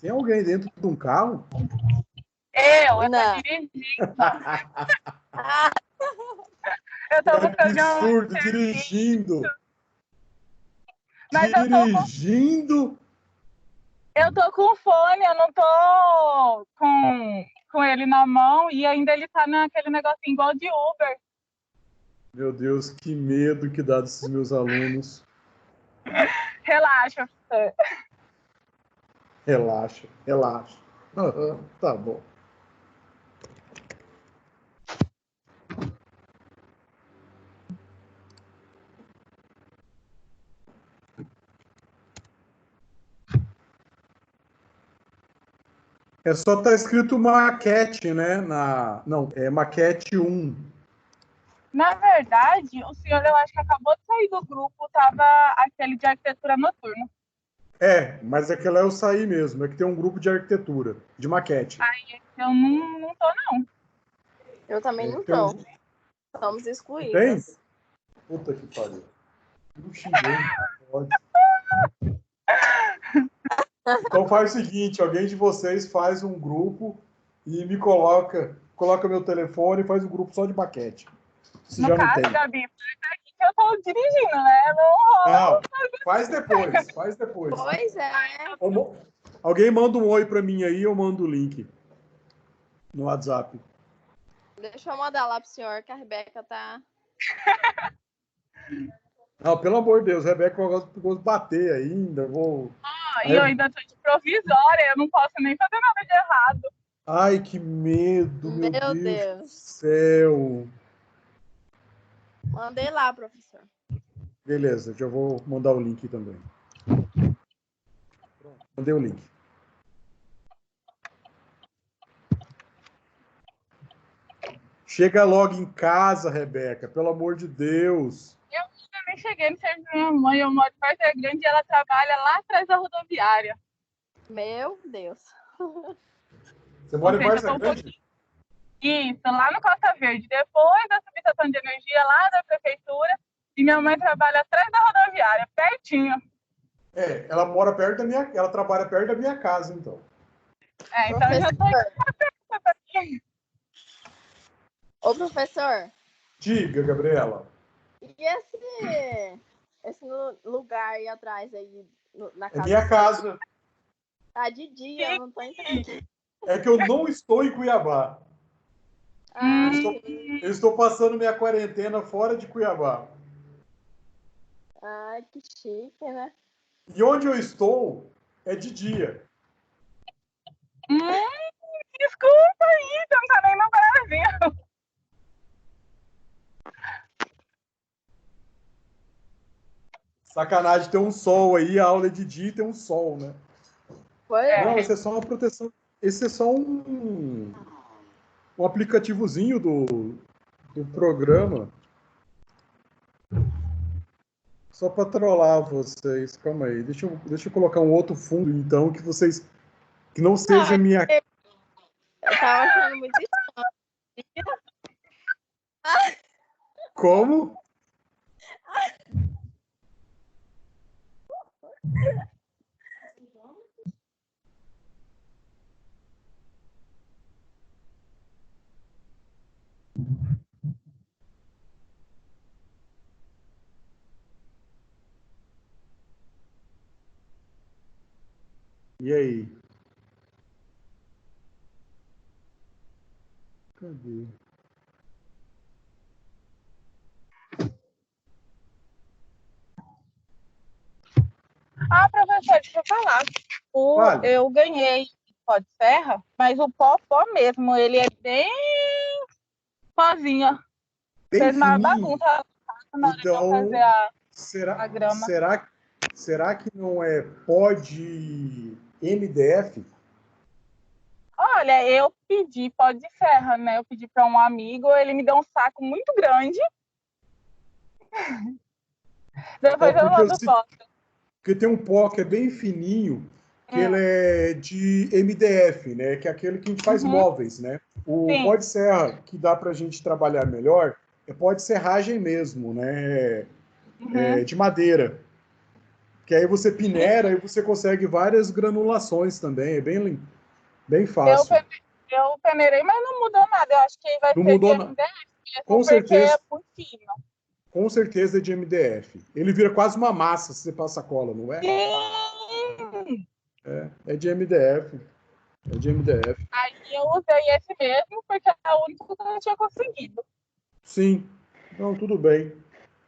Tem alguém dentro de um carro? Eu tô dirigindo. Eu tô buscando Que absurdo, dirigindo. Mas dirigindo? Eu tô com fone, eu não tô com ele na mão e ainda ele tá naquele negocinho igual de Uber. Meu Deus, que medo que dá desses meus alunos. Relaxa, professor. Relaxa, relaxa. Tá bom. É só tá escrito maquete, né? Não, é maquete 1. Na verdade, o senhor, eu acho que acabou de sair do grupo, tava aquele de arquitetura noturna. É, mas aquela é o sair mesmo, é que tem um grupo de arquitetura, de maquete. Aí eu não tô, não. Eu também não Tem tô. Somos Tem? excluídas. Puta que pariu. Não xingou, pode. Então faz o seguinte, alguém de vocês faz um grupo e me coloca meu telefone e faz um grupo só de maquete. Se No já não caso, tem. Gabi, foi aqui que eu tô dirigindo, né? Não, faz depois. Pois é. Alguém manda um oi pra mim aí, eu mando o link no WhatsApp. Deixa eu mandar lá pro senhor que a Rebeca tá... Não, pelo amor de Deus, Rebeca, eu gosto de bater ainda, E eu ainda tô de provisória, eu não posso nem fazer nada de errado. Ai, que medo, meu Deus do Deus. céu. Mandei lá, professor. Beleza, já vou mandar o link também. Mandei o link. Chega logo em casa, Rebeca, pelo amor de Deus. Eu ainda nem cheguei no serviço da minha mãe, eu moro em Vargem Grande e ela trabalha lá atrás da rodoviária. Meu Deus. Você mora em Vargem Grande? Isso, lá no Costa Verde, depois da subestação de energia lá da prefeitura, e minha mãe trabalha atrás da rodoviária, pertinho. É, ela trabalha perto da minha casa, então. É, então eu já tô aqui. Ô, professor. Diga, Gabriela. E esse lugar aí atrás, aí, na casa? É minha casa. Tá de dia, eu não tô entendendo. É que eu não estou em Cuiabá. Eu estou passando minha quarentena fora de Cuiabá. Ai, que chique, né? E onde eu estou é de dia. Desculpa aí, você não tá nem no Brasil. Sacanagem, tem um sol aí, a aula é de dia e tem um sol, né? Não, esse é só uma proteção. Esse é só um aplicativozinho do programa. Só para trollar vocês. Calma aí. Deixa eu colocar um outro fundo, então, que não seja minha. Eu tava achando muito estranho. Como? E aí? Cadê? Professor, deixa eu falar. Eu ganhei pó de serra, mas o pó mesmo, ele é bem pozinho. Fez uma bagunça na hora de eu fazer a grama. Será que não é pó de MDF? Olha, eu pedi pó de serra, né? Eu pedi para um amigo, ele me deu um saco muito grande. Depois eu mando foto. Porque tem um pó que é bem fininho, que ele é de MDF, né? Que é aquele que a gente faz móveis, né? O pó de serra que dá para a gente trabalhar melhor é pó de serragem mesmo, né? É de madeira. Que aí você peneira e você consegue várias granulações também. É bem fácil. Eu peneirei, mas não mudou nada. Eu acho que vai Não ser mudou de MDF, com porque certeza. é muito fino. Com certeza é de MDF. Ele vira quase uma massa se você passa cola, não é? Sim! É de MDF. É de MDF. Aí eu usei esse mesmo, porque é o único que eu tinha conseguido. Sim. Não, tudo bem.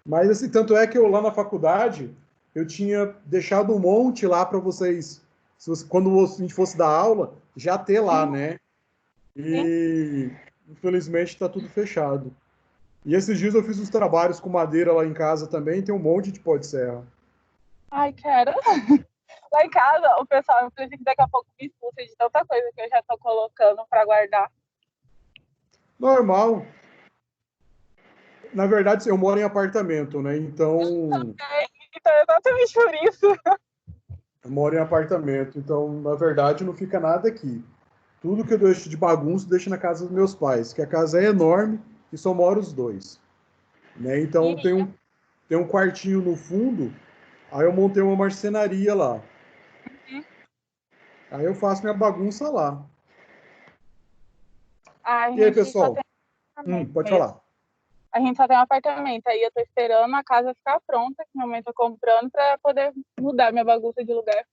Mas, assim, tanto é que eu lá na faculdade, eu tinha deixado um monte lá para vocês, quando a gente fosse dar aula, já ter lá, né? E, infelizmente, está tudo fechado. E esses dias eu fiz uns trabalhos com madeira lá em casa também, tem um monte de pó de serra. Ai, cara. Lá em casa, o pessoal, eu pensei que daqui a pouco me expulsa de tanta coisa que eu já tô colocando para guardar. Normal. Na verdade, eu moro em apartamento, né? Então. Então é exatamente por isso. Eu moro em apartamento, então, na verdade, não fica nada aqui. Tudo que eu deixo de bagunça, eu deixo na casa dos meus pais, que a casa é enorme e só moram os dois. Né? Então, tem um quartinho no fundo, aí eu montei uma marcenaria lá. Aí eu faço minha bagunça lá. Ai, E aí, pessoal? Pode falar. A gente só tem um apartamento, aí eu tô esperando a casa ficar pronta, que minha mãe tá comprando, pra poder mudar minha bagunça de lugar.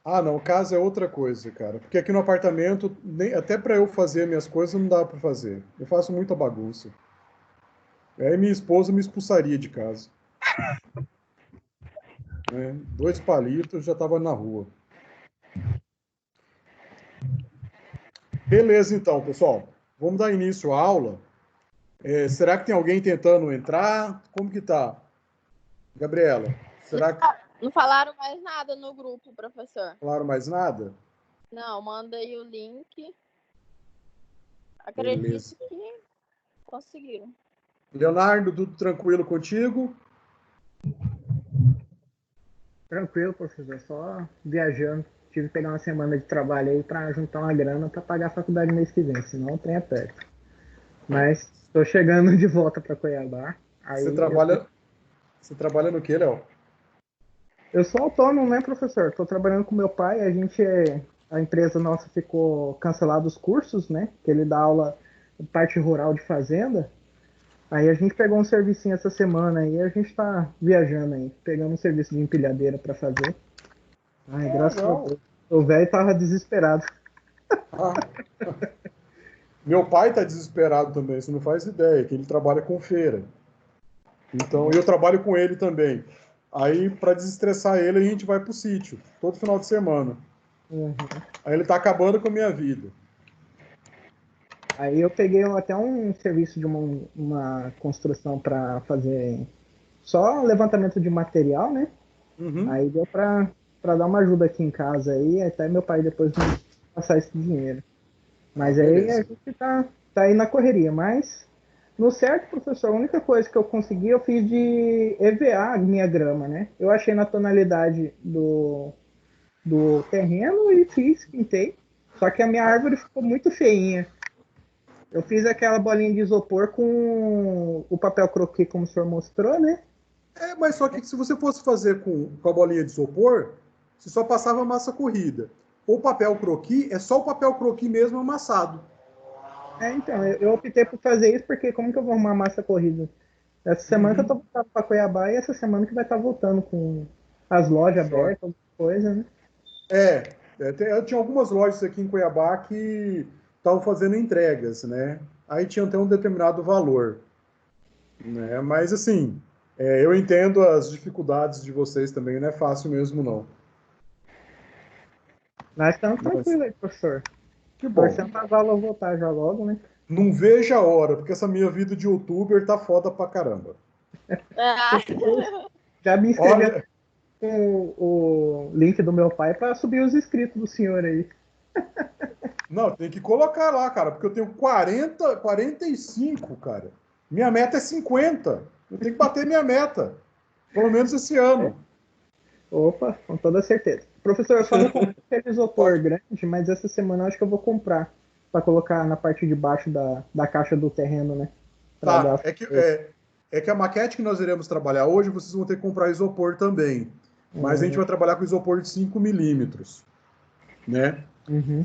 Ah, não, casa é outra coisa, cara. Porque aqui no apartamento, até para eu fazer minhas coisas, não dá para fazer. Eu faço muita bagunça. Aí minha esposa me expulsaria de casa. Né? 2 palitos, já estava na rua. Beleza, então, pessoal. Vamos dar início à aula. Será que tem alguém tentando entrar? Como que tá? Gabriela, será que Não falaram mais nada no grupo, professor. falaram mais nada? Não, manda aí o link. Beleza. Acredito que conseguiram. Leonardo, tudo tranquilo contigo? Tranquilo, professor. Só viajando. Tive que pegar uma semana de trabalho aí para juntar uma grana para pagar a faculdade mês que vem, senão o trem é perto. Mas estou chegando de volta para Cuiabá. Você trabalha no que, Léo? Eu sou autônomo, né, professor? Estou trabalhando com meu pai. A empresa nossa ficou cancelada os cursos, né? Que ele dá aula parte rural de fazenda. Aí a gente pegou um servicinho essa semana e a gente está viajando aí, pegando um serviço de empilhadeira para fazer. Ai, graças a Deus. O velho tava desesperado. Meu pai tá desesperado também, você não faz ideia, que ele trabalha com feira. Então, eu trabalho com ele também. Aí, para desestressar ele, a gente vai pro sítio, todo final de semana. Uhum. Aí ele tá acabando com a minha vida. Aí eu peguei até um serviço de uma construção para fazer só levantamento de material, né? Uhum. Aí deu para dar uma ajuda aqui em casa aí, até meu pai depois me passar esse dinheiro. Mas aí beleza. a gente tá aí na correria. Mas no certo, professor, a única coisa que eu consegui, eu fiz de EVA a minha grama, né? Eu achei na tonalidade do terreno e pintei. Só que a minha árvore ficou muito feinha. Eu fiz aquela bolinha de isopor com o papel croquis, como o senhor mostrou, né? Mas só que se você fosse fazer com a bolinha de isopor, você só passava massa corrida. O papel croquis é só o papel croquis mesmo amassado. Então, eu optei por fazer isso porque como que eu vou arrumar massa corrida? Essa semana que eu tô voltando para Cuiabá e essa semana que vai estar voltando com as lojas abertas, alguma coisa, né? Eu tinha algumas lojas aqui em Cuiabá que estavam fazendo entregas, né? Aí tinha até um determinado valor. Né? Mas, assim, eu entendo as dificuldades de vocês também, não é fácil mesmo, não. Nós estamos tranquilos aí, professor. Que bom. Torcendo para as aulas voltar já logo, né? Não vejo a hora, porque essa minha vida de youtuber tá foda pra caramba. Já me inscrevi com o link do meu pai para subir os inscritos do senhor aí. Não, tem que colocar lá, cara, porque eu tenho 45, cara. Minha meta é 50. Eu tenho que bater minha meta. Pelo menos esse ano. Opa, com toda certeza. Professor, eu só não comprei aquele isopor grande, mas essa semana eu acho que eu vou comprar para colocar na parte de baixo da caixa do terreno, né? Tá, é que a maquete que nós iremos trabalhar hoje, vocês vão ter que comprar isopor também. mas a gente vai trabalhar com isopor de 5 milímetros, né? Uhum.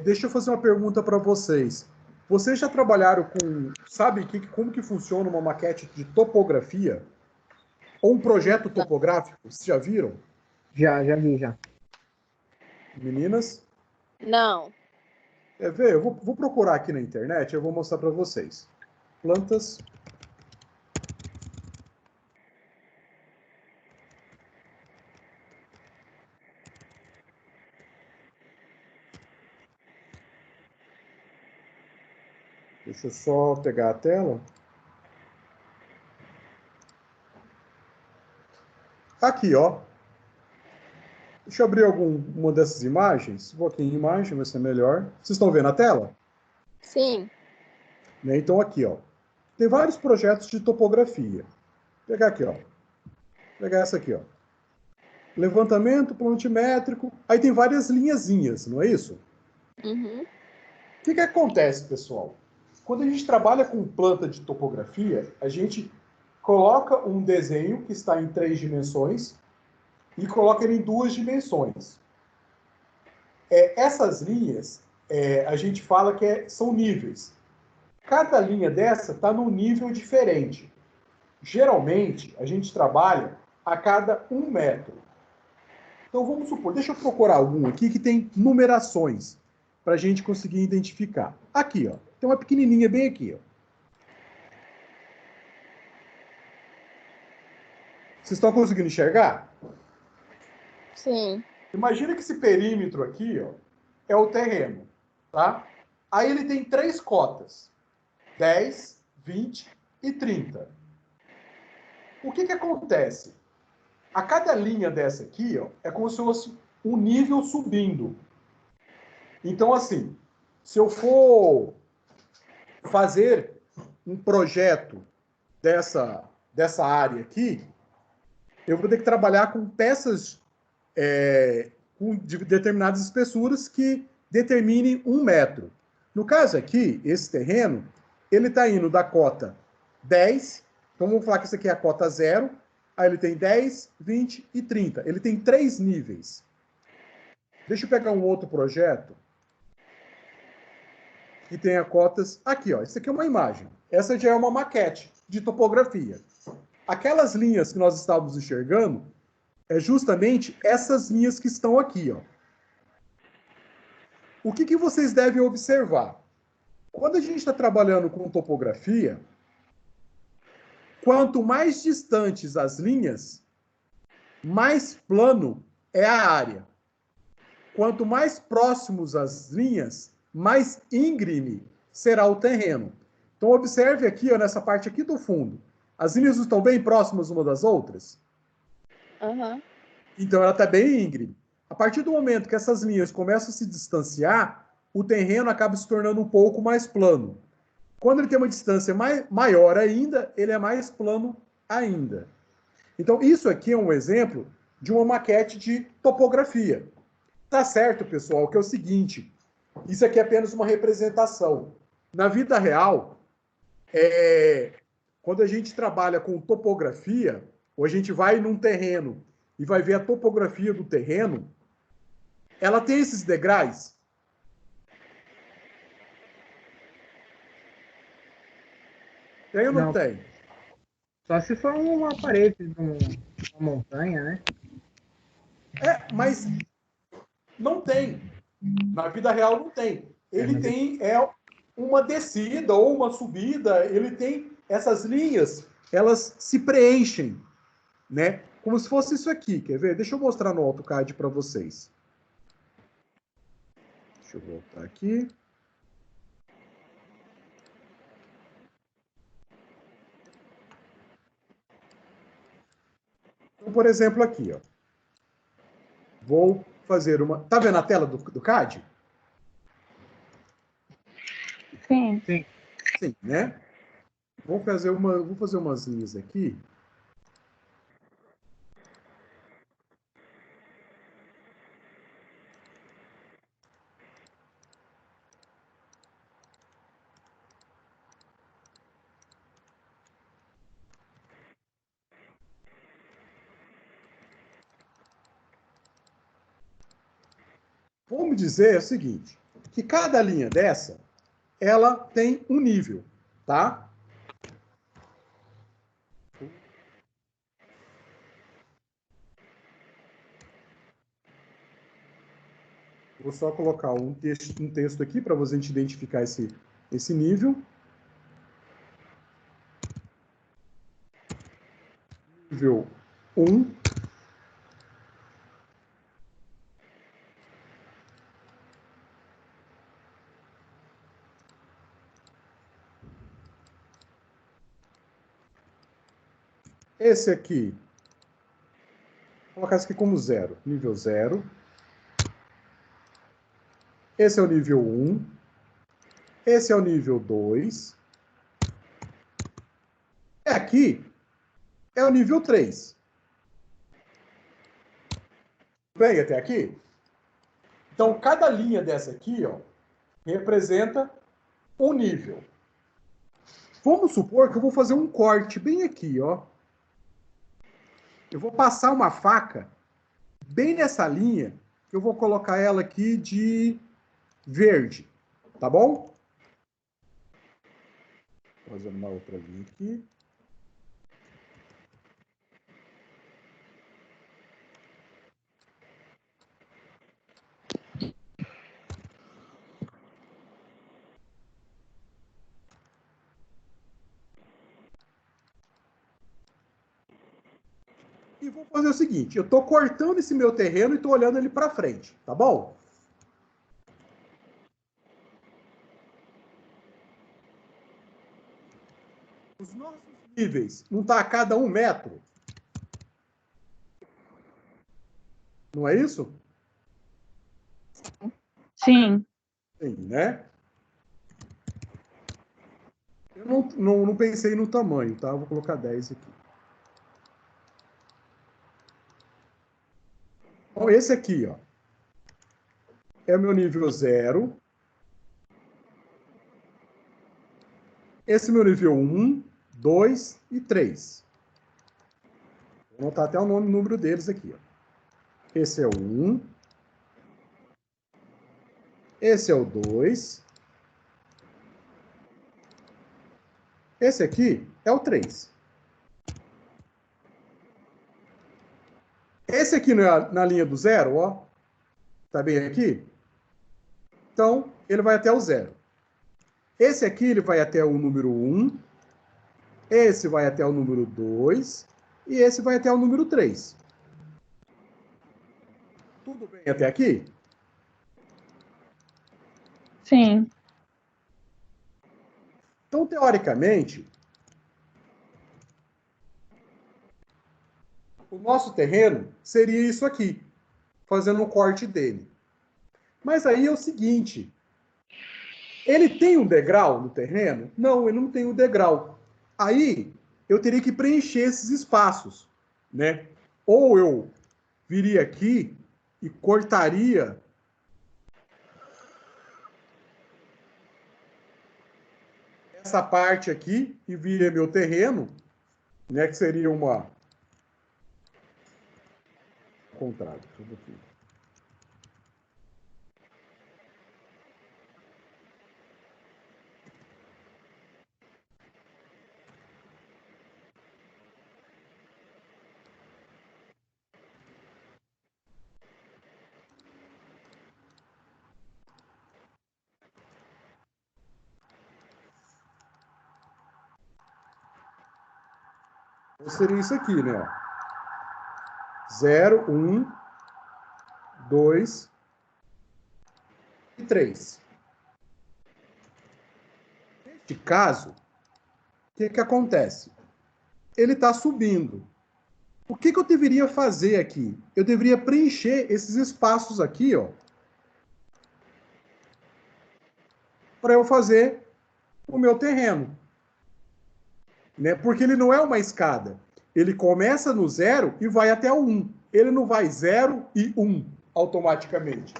Deixa eu fazer uma pergunta para vocês. Vocês já trabalharam com, sabe como que funciona uma maquete de topografia? Ou um projeto topográfico? Vocês já viram? Já vi, já. Meninas? Não. Eu vou procurar aqui na internet, eu vou mostrar para vocês. Plantas. Deixa eu só pegar a tela. Aqui, ó. Deixa eu abrir uma dessas imagens. Vou aqui em imagem, vai ser melhor. Vocês estão vendo a tela? Sim. Né? Então, aqui, ó. Tem vários projetos de topografia. Vou pegar aqui, ó. Vou pegar essa aqui, ó. Levantamento planimétrico. Aí tem várias linhazinhas, não é isso? Uhum. O que acontece, pessoal? Quando a gente trabalha com planta de topografia, a gente coloca um desenho que está em 3 dimensões e coloca ele em 2 dimensões. Essas linhas, a gente fala que são níveis. Cada linha dessa está num nível diferente. Geralmente, a gente trabalha a cada 1 metro. Então, vamos supor, deixa eu procurar algum aqui que tem numerações, para a gente conseguir identificar. Aqui, ó, tem uma pequenininha bem aqui, ó. Vocês estão conseguindo enxergar? Sim. Imagina que esse perímetro aqui, ó, é o terreno, tá? Aí ele tem 3 cotas, 10, 20 e 30. O que acontece? A cada linha dessa aqui, ó, é como se fosse um nível subindo. Então, assim, se eu for fazer um projeto dessa área aqui, eu vou ter que trabalhar com peças de determinadas espessuras que determinem 1 metro. No caso aqui, esse terreno, ele está indo da cota 10, então vamos falar que isso aqui é a cota 0, aí ele tem 10, 20 e 30. Ele tem 3 níveis. Deixa eu pegar um outro projeto que tenha cotas... Aqui, ó, isso aqui é uma imagem. Essa já é uma maquete de topografia. Aquelas linhas que nós estávamos enxergando é justamente essas linhas que estão aqui, ó. O que vocês devem observar? Quando a gente está trabalhando com topografia, quanto mais distantes as linhas, mais plano é a área. Quanto mais próximos as linhas, mais íngreme será o terreno. Então, observe aqui, ó, nessa parte aqui do fundo. As linhas estão bem próximas uma das outras? Uhum. Então, ela está bem íngreme. A partir do momento que essas linhas começam a se distanciar, o terreno acaba se tornando um pouco mais plano. Quando ele tem uma distância maior ainda, ele é mais plano ainda. Então, isso aqui é um exemplo de uma maquete de topografia. Tá certo, pessoal, que é o seguinte, isso aqui é apenas uma representação. Na vida real, quando a gente trabalha com topografia, ou a gente vai num terreno e vai ver a topografia do terreno, ela tem esses degraus? Tem ou não tem? Só se for uma parede de uma montanha, né? Mas não tem. Na vida real não tem. Ele tem uma descida ou uma subida, ele tem essas linhas, elas se preenchem, né? Como se fosse isso aqui, quer ver? Deixa eu mostrar no AutoCAD para vocês. Deixa eu voltar aqui. Então, por exemplo, aqui, ó. Vou fazer uma... Tá vendo a tela do CAD? Sim. Sim, né? Vou fazer umas linhas aqui. Vamos dizer o seguinte, que cada linha dessa, ela tem um nível, tá? Vou só colocar um texto aqui para você identificar esse nível. Nível 1. Esse aqui, vou colocar isso aqui como 0, nível 0. Esse é o nível 1. Esse é o nível 2. E aqui é o nível 3. Bem, até aqui? Então, cada linha dessa aqui, ó, representa um nível. Vamos supor que eu vou fazer um corte bem aqui, ó. Eu vou passar uma faca bem nessa linha, que eu vou colocar ela aqui de verde, tá bom? Vou fazer uma outra linha aqui. E vou fazer o seguinte, eu estou cortando esse meu terreno e estou olhando ele para frente, tá bom? Os nossos níveis não está a cada 1 metro? Não é isso? Sim. Sim, né? Eu não pensei no tamanho, tá? Eu vou colocar 10 aqui. Então, esse aqui, ó, é o meu nível 0. Esse é o meu nível 1, 2 e 3. Vou anotar até o número deles aqui, ó. Esse é o 1. Esse é o 2. Esse aqui é o 3. Esse aqui na linha do 0, ó. Tá bem aqui? Então, ele vai até o 0. Esse aqui, ele vai até o número 1. Esse vai até o número 2. E esse vai até o número 3. Tudo bem até aqui? Sim. Então, teoricamente, o nosso terreno seria isso aqui, fazendo o corte dele. Mas aí é o seguinte, ele tem um degrau no terreno? Não, ele não tem um degrau. Aí, eu teria que preencher esses espaços, né? Ou eu viria aqui e cortaria essa parte aqui e viria meu terreno, né? Que seria uma... contrário, tudo aqui. Então, seria isso aqui, né? 0, 1, 2 e 3. Neste caso, o que acontece? Ele está subindo. O que eu deveria fazer aqui? Eu deveria preencher esses espaços aqui, ó, para eu fazer o meu terreno. Né? Porque ele não é uma escada. Ele começa no 0 e vai até o 1. Ele não vai 0 e 1 automaticamente.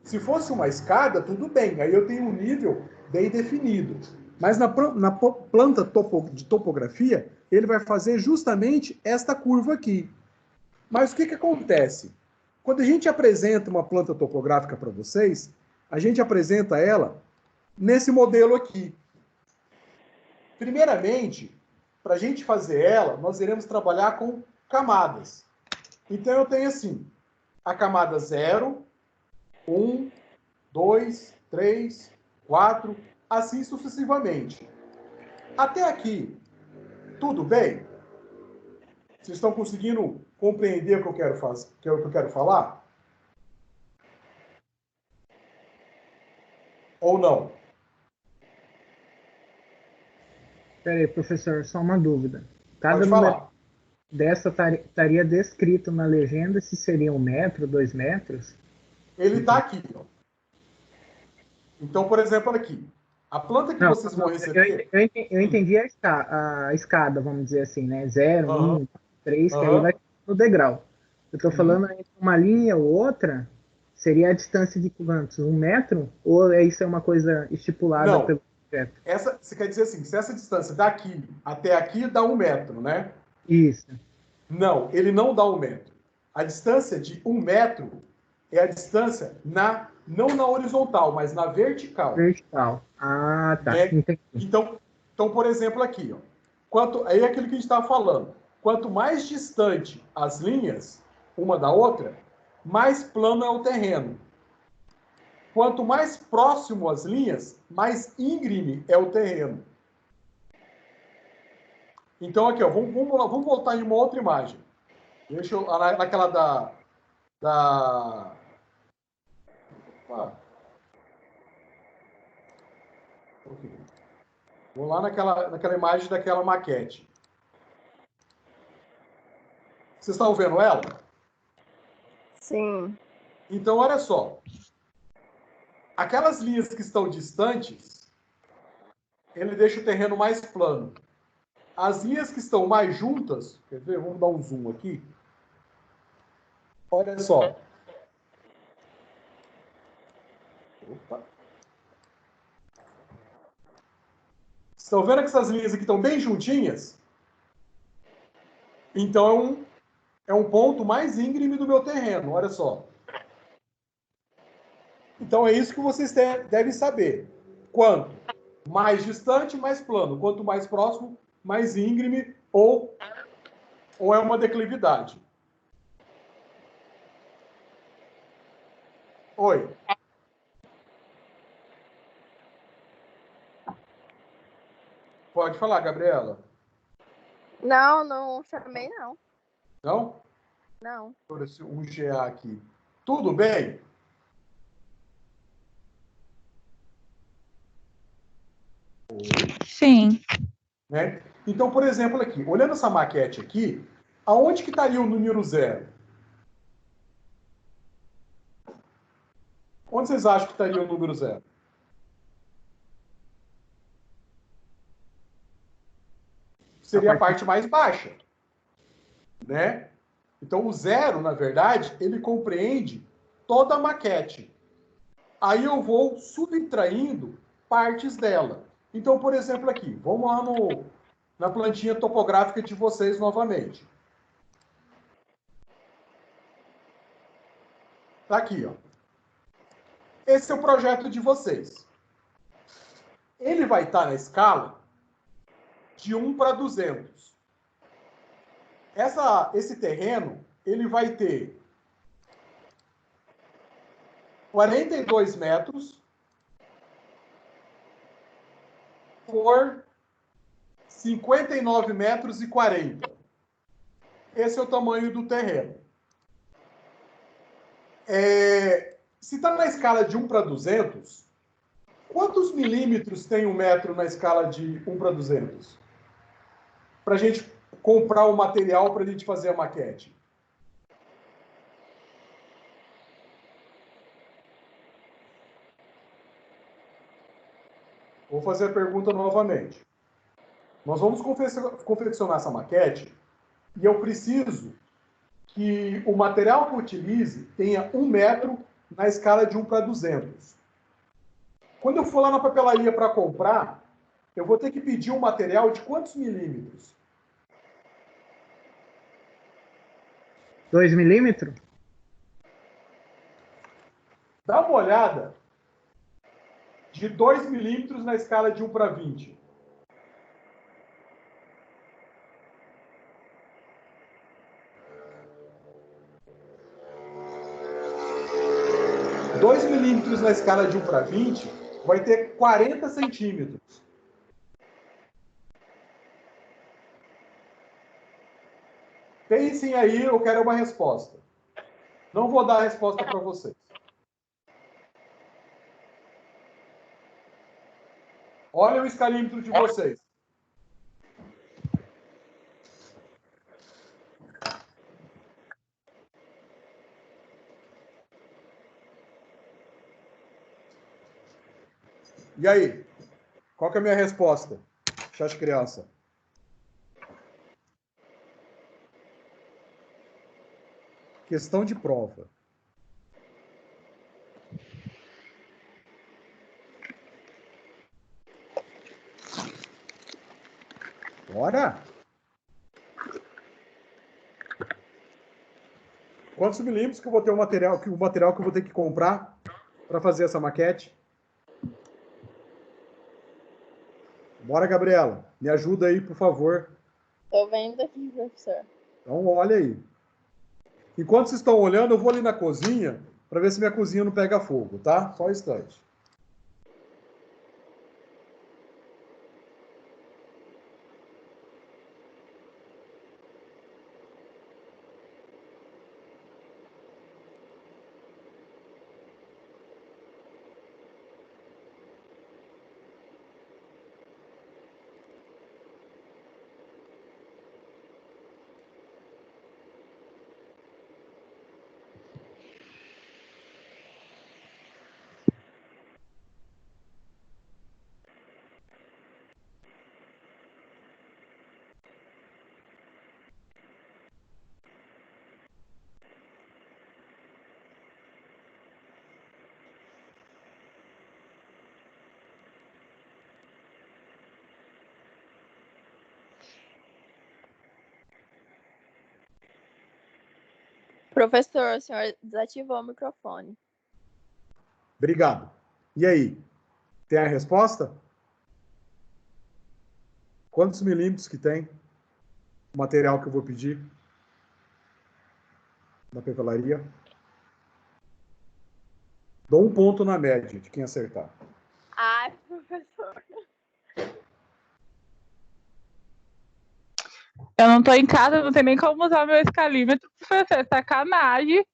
Se fosse uma escada, tudo bem. Aí eu tenho um nível bem definido. Mas na planta de topografia, ele vai fazer justamente esta curva aqui. Mas o que acontece? quando a gente apresenta uma planta topográfica para vocês, a gente apresenta ela nesse modelo aqui. Primeiramente, para a gente fazer ela, nós iremos trabalhar com camadas. Então, eu tenho assim, a camada 0, 1, 2, 3, 4, assim sucessivamente. Até aqui, tudo bem? Vocês estão conseguindo compreender o que eu quero fazer, o que eu quero falar? Ou não? Peraí, professor, só uma dúvida. Cada Pode número falar. dessa estaria descrito na legenda se seria 1 metro, 2 metros? Ele está aqui, ó. Então, por exemplo, aqui. A planta que Não, vocês vão receber... eu entendi a escada, vamos dizer assim, né? 0, 1, 3, que aí Aham. vai no degrau. Eu estou Uhum. falando entre uma linha ou outra, seria a distância de quantos? 1 metro? Ou isso é uma coisa estipulada Não. pelo projeto? Você quer dizer assim, se essa distância daqui até aqui dá 1 metro, né? Isso. Não, ele não dá 1 metro. A distância de 1 metro é a distância não na horizontal, mas na vertical. Vertical. Ah, tá. Né? Entendi. Então, por exemplo, aqui, ó, aí é aquilo que a gente estava falando. Quanto mais distante as linhas, uma da outra, mais plano é o terreno. Quanto mais próximo as linhas, mais íngreme é o terreno. Então, aqui, ó, vamos voltar em uma outra imagem. Deixa eu, naquela vou lá naquela imagem daquela maquete. Vocês estão vendo ela? Sim. Então, olha só. Aquelas linhas que estão distantes, ele deixa o terreno mais plano. As linhas que estão mais juntas, quer ver? Vamos dar um zoom aqui. Olha só. Opa. Estão vendo que essas linhas aqui estão bem juntinhas? Então, é um ponto mais íngreme do meu terreno, olha só. Então, é isso que vocês devem saber. Quanto mais distante, mais plano. Quanto mais próximo, mais íngreme ou é uma declividade. Oi. Pode falar, Gabriela. Não, não chamei, não. Não? Não. Por esse UGA aqui. Tudo bem? Sim. Né? Então, por exemplo, aqui, olhando essa maquete aqui, aonde que estaria o número 0? Onde vocês acham que estaria o número 0? Seria a parte mais baixa. Né? Então, o 0, na verdade, ele compreende toda a maquete. Aí eu vou subtraindo partes dela. Então, por exemplo, aqui, vamos lá na plantinha topográfica de vocês novamente. Tá aqui, ó. Esse é o projeto de vocês. Ele vai estar na escala de 1 para 200. Esse terreno, ele vai ter 42 metros por 59 metros e 40. Esse é o tamanho do terreno. Se está na escala de 1 para 200, quantos milímetros tem 1 metro na escala de 1 para 200? Para a gente comprar o material para a gente fazer a maquete. Vou fazer a pergunta novamente. Nós vamos confeccionar essa maquete e eu preciso que o material que eu utilize tenha 1 metro na escala de 1 para 200. Quando eu for lá na papelaria para comprar, eu vou ter que pedir um material de quantos milímetros? 2 milímetros? uma olhada de 2 milímetros na escala de 1 para 20. Dois milímetros na escala de 1 para 20 vai ter 40 centímetros. Pensem aí, eu quero uma resposta. Não vou dar a resposta para vocês. Olha o escalímetro de vocês. E aí? Qual que é a minha resposta? Chat criança. Questão de prova. Bora! Quantos milímetros que eu vou ter o material que eu vou ter que comprar para fazer essa maquete? Bora, Gabriela. Me ajuda aí, por favor. Tô vendo aqui, professor. Então, olha aí. Enquanto vocês estão olhando, eu vou ali na cozinha para ver se minha cozinha não pega fogo, tá? Só um instante. Professor, o senhor desativou o microfone. Obrigado. E aí? Tem a resposta? Quantos milímetros que tem o material que eu vou pedir na papelaria? Dou um ponto na média de quem acertar. Ai, professor. Eu não tô em casa, não tem nem como usar meu escalímetro, professor. Sacanagem.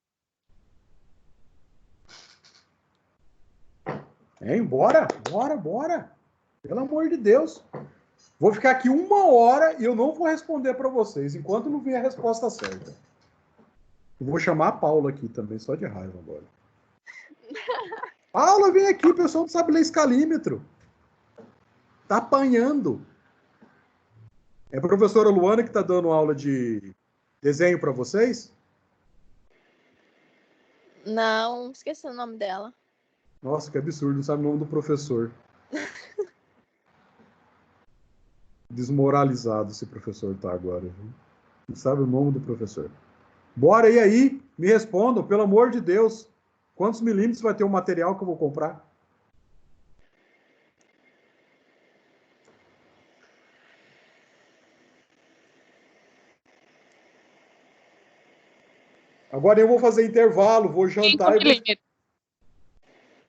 Bora, bora, bora. Pelo amor de Deus. Vou ficar aqui 1 hora e eu não vou responder para vocês, enquanto não vir a resposta certa. Eu vou chamar a Paula aqui também, só de raiva agora. Paula, vem aqui, o pessoal não sabe ler escalímetro. Tá apanhando. É a professora Luana que está dando aula de desenho para vocês? Não, esqueci o nome dela. Nossa, que absurdo, não sabe o nome do professor. Desmoralizado esse professor tá agora, viu? Não sabe o nome do professor. Bora, e aí? Me respondam, pelo amor de Deus. Quantos milímetros vai ter o material que eu vou comprar? Agora eu vou fazer intervalo, vou jantar e vou...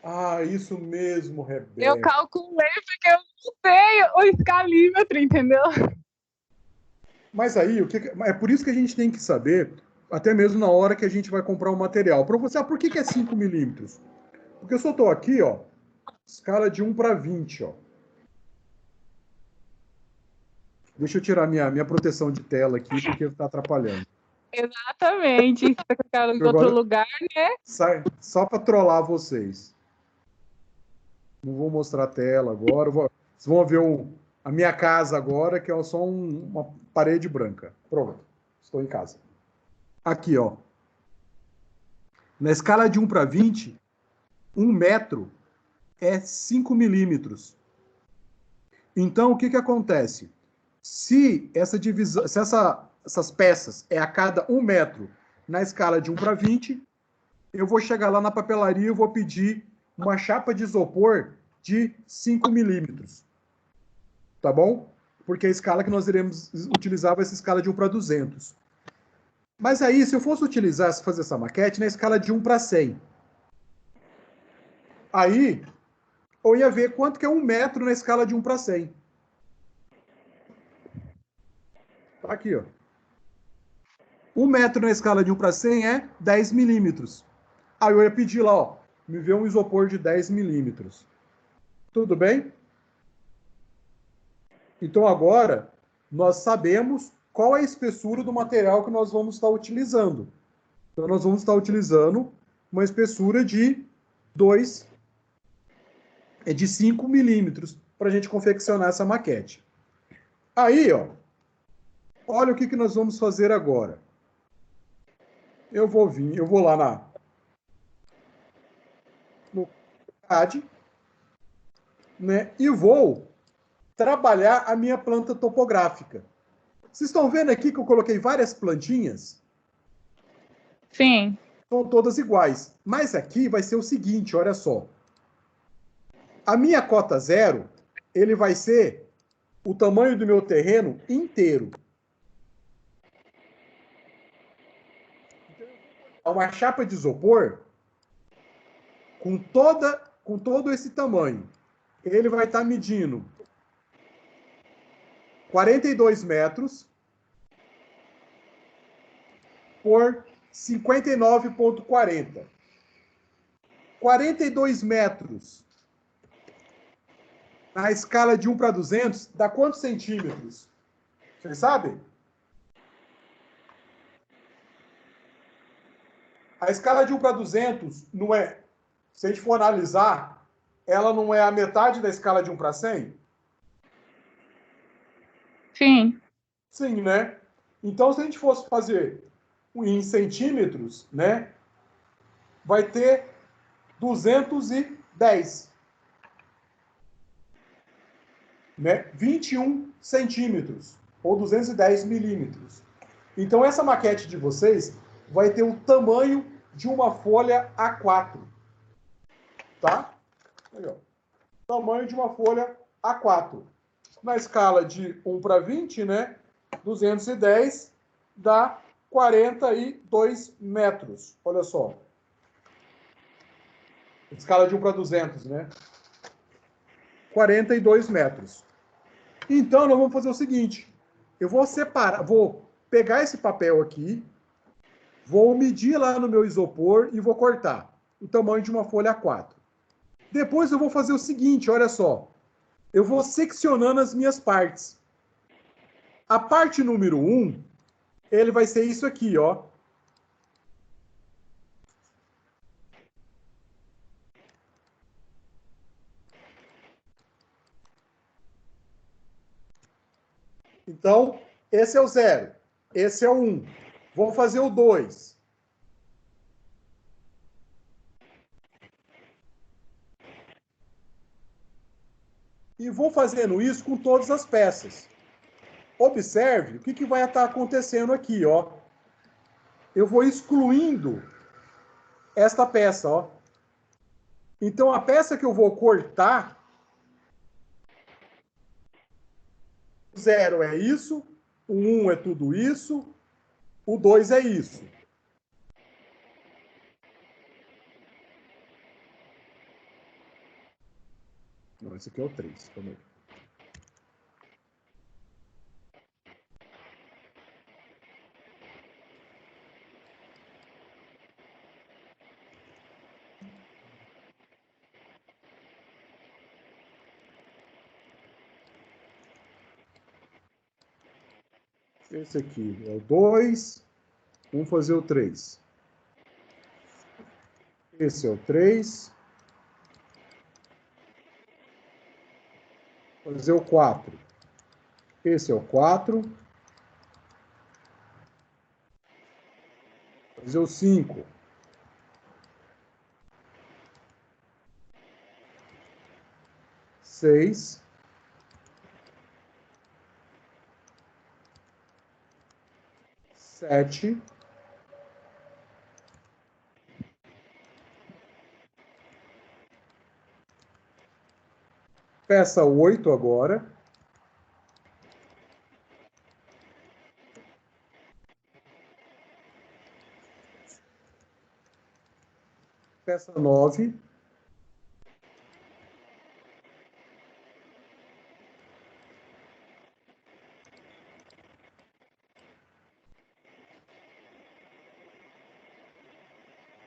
Ah, isso mesmo, Rebeca. Eu calculei porque eu não sei o escalímetro, entendeu? Mas aí, é por isso que a gente tem que saber, até mesmo na hora que a gente vai comprar o material. Para você, por que é 5 milímetros? Porque eu só estou aqui, ó, escala de 1 para 20, ó. Deixa eu tirar minha proteção de tela aqui, porque está atrapalhando. Exatamente. Você tá colocando em outro lugar, né? Só para trollar vocês. Não vou mostrar a tela agora. Vocês vão ver a minha casa agora, que é só uma parede branca. Pronto. Estou em casa. Aqui, ó. Na escala de 1 para 20, 1 metro é 5 milímetros. Então, o que acontece? Se essa divisão, essas peças é a cada 1 metro na escala de 1 para 20, eu vou chegar lá na papelaria e vou pedir uma chapa de isopor de 5 milímetros. Tá bom? Porque a escala que nós iremos utilizar vai ser escala de 1 para 200. Mas aí, se eu fosse utilizar, se fazer essa maquete, na escala de 1 para 100, aí eu ia ver quanto que é 1 metro na escala de 1 para 100. Tá aqui, ó. 1 metro na escala de 1 para 100 é 10 milímetros. Aí eu ia pedir lá, ó, me vê um isopor de 10 milímetros. Tudo bem? Então agora nós sabemos qual é a espessura do material que nós vamos estar utilizando. Então nós vamos estar utilizando uma espessura de 5 milímetros para a gente confeccionar essa maquete. Aí, ó, olha o que nós vamos fazer agora. Eu vou lá no CAD, né, e vou trabalhar a minha planta topográfica. Vocês estão vendo aqui que eu coloquei várias plantinhas? Sim. São todas iguais. Mas aqui vai ser o seguinte, olha só. A minha cota zero, ele vai ser o tamanho do meu terreno inteiro. Uma chapa de isopor com todo esse tamanho. Ele vai estar medindo 42 metros por 59,40. 42 metros na escala de 1 para 200 dá quantos centímetros? Vocês sabem? A escala de 1 para 200 não é, se a gente for analisar, ela não é a metade da escala de 1 para 100? Sim. Sim, né? Então, se a gente fosse fazer em centímetros, né, vai ter 210, né? 21 centímetros, ou 210 milímetros. Então, essa maquete de vocês vai ter o tamanho de uma folha A4. Tá? Aí, ó. Tamanho de uma folha A4. Na escala de 1 para 20, né? 210 dá 42 metros. Olha só. Escala de 1 para 200, né? 42 metros. Então, nós vamos fazer o seguinte. Eu vou separar, vou pegar esse papel aqui, vou medir lá no meu isopor e vou cortar o tamanho de uma folha A4. Depois eu vou fazer o seguinte, olha só. Eu vou seccionando as minhas partes. A parte número 1, ele vai ser isso aqui, ó. Então, esse é o 0. Esse é o 1. Vou fazer o 2. E vou fazendo isso com todas as peças. Observe o que vai estar acontecendo aqui, ó. Eu vou excluindo esta peça, ó. Então, a peça que eu vou cortar, o 0 é isso, o 1 é tudo isso, o 2 é isso. Não, esse aqui é o 3. Calma aí. Esse aqui é o 2. Vamos fazer o 3. Esse é o 3. Fazer o 4. Esse é o 4. Fazer o 5. Seis. 7. Peça 8 agora. Peça 9.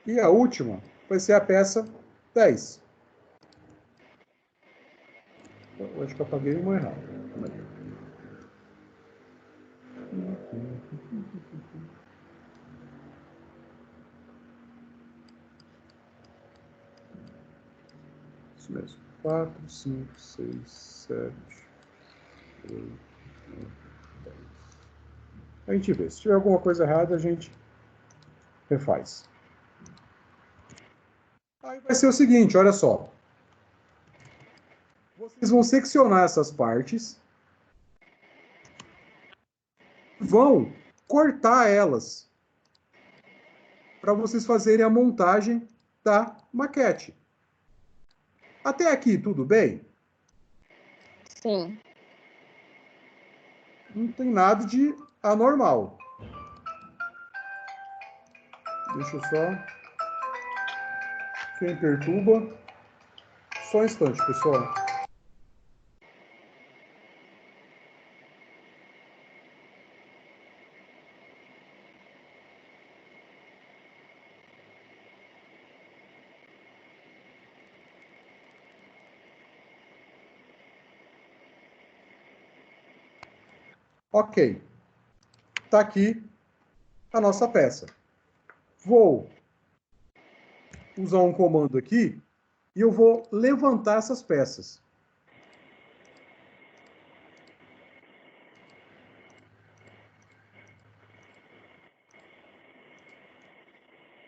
E a última vai ser a peça 10. Eu acho que eu apaguei uma errada. Isso mesmo. 4, 5, 6, 7, 8, 9, 10. A gente vê. Se tiver alguma coisa errada, a gente refaz. Aí vai ser o seguinte, olha só. Vocês vão seccionar essas partes, vão cortar elas para vocês fazerem a montagem da maquete. Até aqui, tudo bem? Sim. Não tem nada de anormal. Deixa eu só... Quem perturba? Só um instante, pessoal. Ok. Está aqui a nossa peça. Vou usar um comando aqui e eu vou levantar essas peças.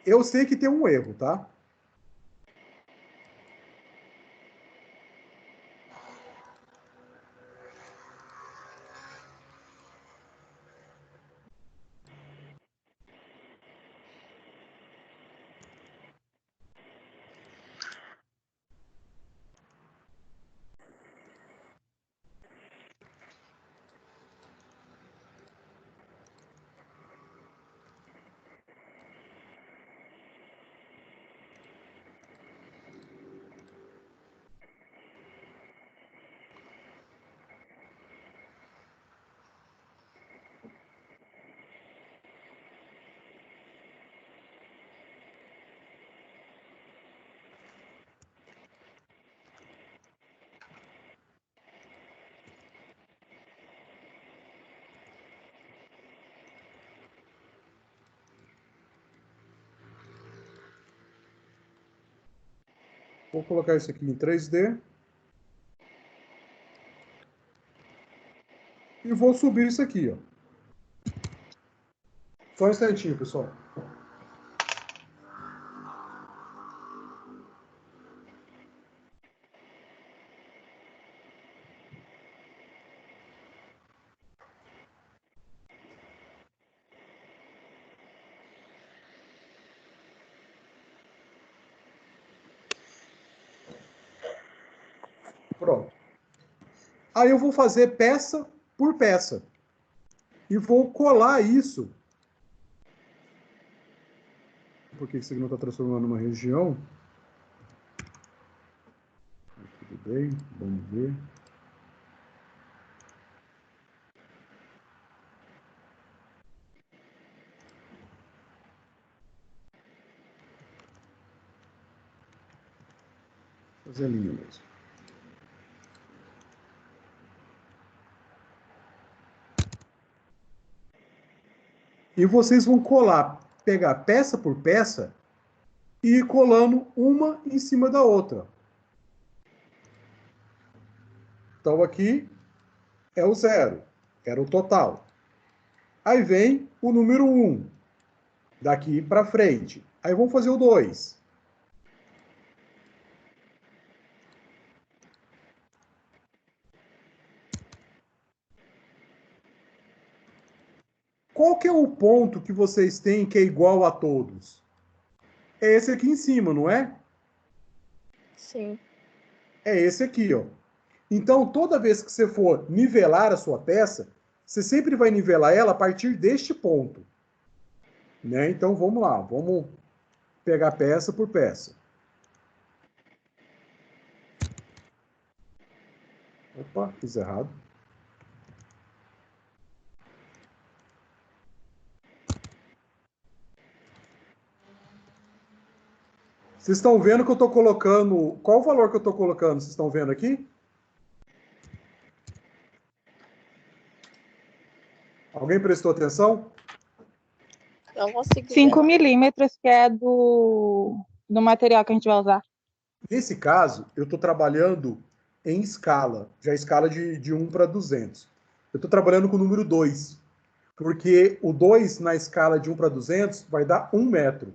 Eu sei que tem um erro, tá? Vou colocar isso aqui em 3D. E vou subir isso aqui, ó. Só um instantinho, pessoal. Pronto. Aí eu vou fazer peça por peça. E vou colar isso. Por que isso aqui não está transformando numa região? Tudo bem, vamos ver. Fazer a linha mesmo. E vocês vão colar, pegar peça por peça e ir colando uma em cima da outra. Então aqui é o 0, era o total. Aí vem o número 1, daqui para frente. Aí vamos fazer o 2. Qual que é o ponto que vocês têm que é igual a todos? É esse aqui em cima, não é? Sim. É esse aqui, ó. Então, toda vez que você for nivelar a sua peça, você sempre vai nivelar ela a partir deste ponto. Né? Então, vamos lá. Vamos pegar peça por peça. Opa, fiz errado. Vocês estão vendo que eu estou colocando... Qual o valor que eu estou colocando? Vocês estão vendo aqui? Alguém prestou atenção? Não consegui. 5 milímetros, que é do material que a gente vai usar. Nesse caso, eu estou trabalhando em escala. Já escala de 1 para 200. Eu estou trabalhando com o número 2. Porque o 2 na escala de 1 para 200 vai dar 1 metro.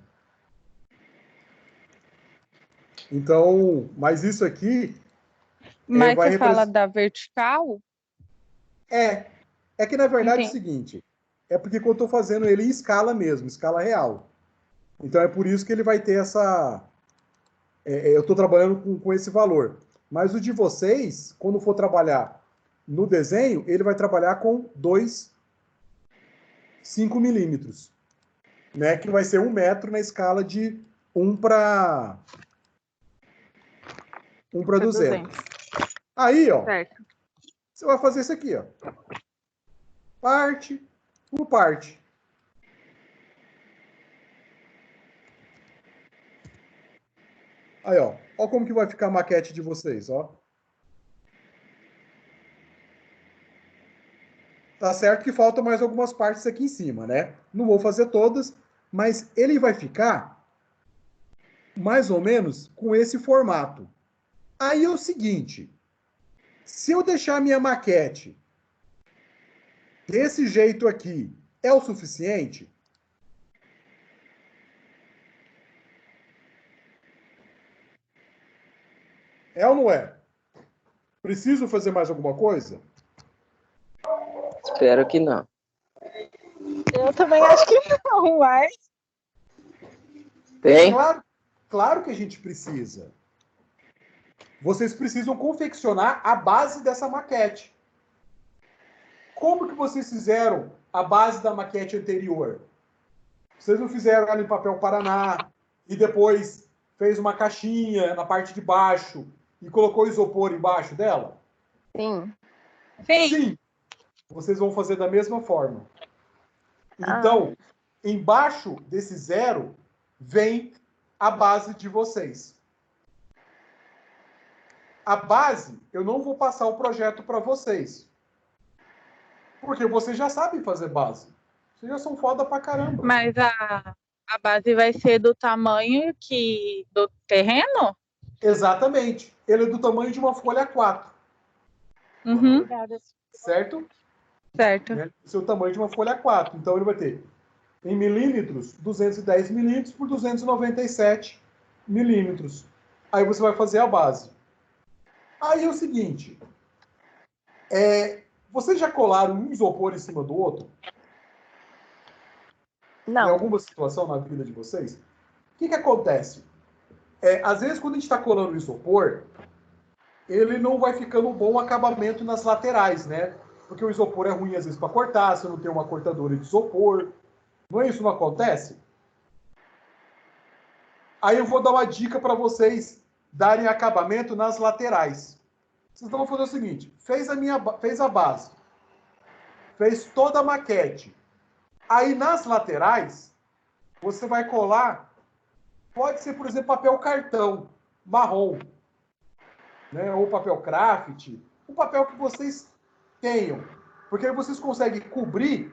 Então, mas isso aqui... Mas você fala da vertical? É que na verdade é o seguinte, é porque eu estou fazendo ele em escala mesmo, escala real. Então é por isso que ele vai ter essa... eu estou trabalhando com esse valor. Mas o de vocês, quando for trabalhar no desenho, ele vai trabalhar com 5 milímetros. Né? Que vai ser 1 metro na escala de 1 para 200. Aí, ó, certo. Você vai fazer isso aqui, ó. Parte por parte. Aí, ó. Ó como que vai ficar a maquete de vocês, ó. Tá certo que faltam mais algumas partes aqui em cima, né? Não vou fazer todas, mas ele vai ficar mais ou menos com esse formato. Aí é o seguinte, se eu deixar a minha maquete desse jeito aqui, é o suficiente? É ou não é? Preciso fazer mais alguma coisa? Espero que não. Eu também acho que não, mas... Tem? Claro que a gente precisa. Vocês precisam confeccionar a base dessa maquete. Como que vocês fizeram a base da maquete anterior? Vocês não fizeram ela em papel Paraná e depois fez uma caixinha na parte de baixo e colocou isopor embaixo dela? Sim. Sim. Vocês vão fazer da mesma forma. Então, embaixo desse 0 vem a base de vocês. A base, eu não vou passar o projeto para vocês. Porque vocês já sabem fazer base. Vocês já são foda pra caramba. Mas a base vai ser do tamanho do terreno? Exatamente. Ele é do tamanho de uma folha A4. Uhum. Certo? Certo. Esse é o tamanho de uma folha A4. Então ele vai ter, em milímetros, 210 milímetros por 297 milímetros. Aí você vai fazer a base. Aí é o seguinte, vocês já colaram um isopor em cima do outro? Não. Em alguma situação na vida de vocês? O que acontece? Às vezes, quando a gente está colando o isopor, ele não vai ficando um bom acabamento nas laterais, né? Porque o isopor é ruim, às vezes, para cortar, você não tem uma cortadora de isopor. Não é isso? Não acontece? Aí eu vou dar uma dica para vocês darem acabamento nas laterais. Vocês vão fazer o seguinte, fez a base, fez toda a maquete. Aí nas laterais, você vai colar, pode ser, por exemplo, papel cartão marrom, né? Ou papel craft, o papel que vocês tenham. Porque aí vocês conseguem cobrir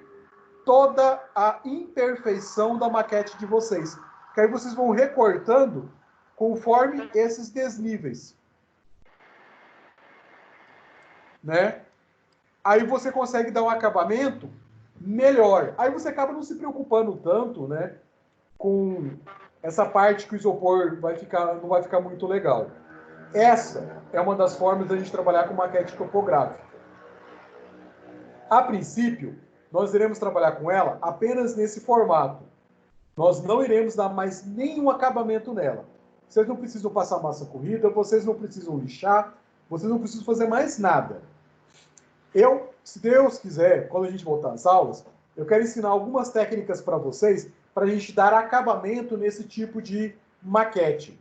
toda a imperfeição da maquete de vocês. Que aí vocês vão recortando conforme esses desníveis. Né? Aí você consegue dar um acabamento melhor. Aí você acaba não se preocupando tanto, né, com essa parte que o isopor não vai ficar muito legal. Essa é uma das formas da gente trabalhar com maquete topográfica. A princípio, nós iremos trabalhar com ela apenas nesse formato. Nós não iremos dar mais nenhum acabamento nela. Vocês não precisam passar massa corrida, vocês não precisam lixar, Vocês não precisam fazer mais nada. Se Deus quiser, quando a gente voltar às aulas, eu quero ensinar algumas técnicas para vocês, para a gente dar acabamento nesse tipo de maquete.